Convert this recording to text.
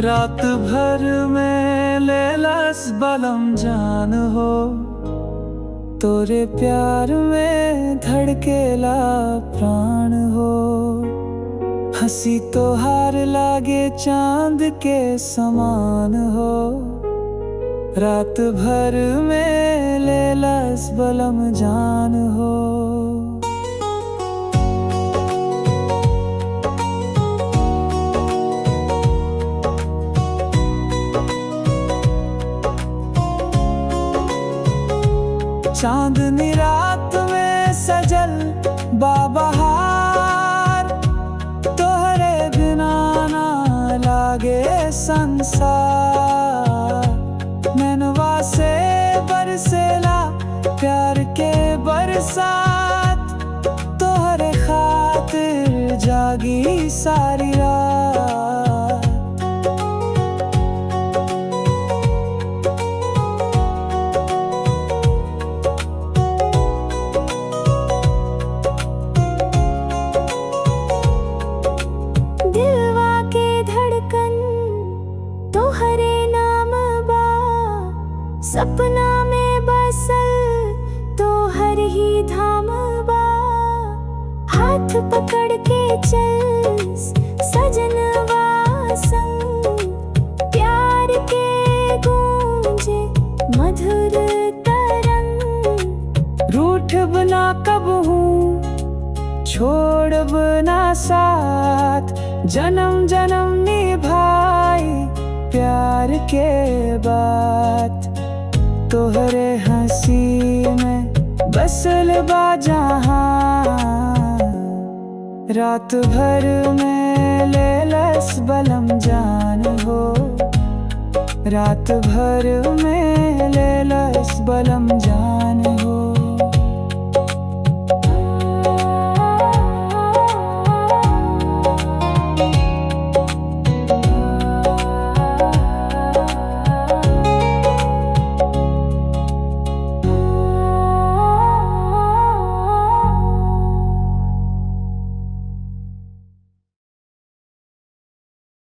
रात भर में लेलस बलम जान हो, तोरे प्यार में धड़केला प्राण हो। हंसी तो हार लागे चांद के समान हो, रात भर में लेलस बलम जान हो। चांदनी रात में सजल बाबहार, तोहरे बिना ना लागे संसार। नैनवा से बरसेला प्यार के बरसात, तोहरे खातिर जागी सारी रात। सपना में बसल तो हर ही धाम बा, हाथ पकड़ के चल सजनवा संग। प्यार के गूंजे मधुर तरंग, रूठ बना कब हूँ छोड़ बना साथ, जन्म जन्म निभाई प्यार के बात। तोहरे हंसी में बसल बा जहां, रात भर में लेलस बलम जान हो, रात भर में लेलस बलम जान हो।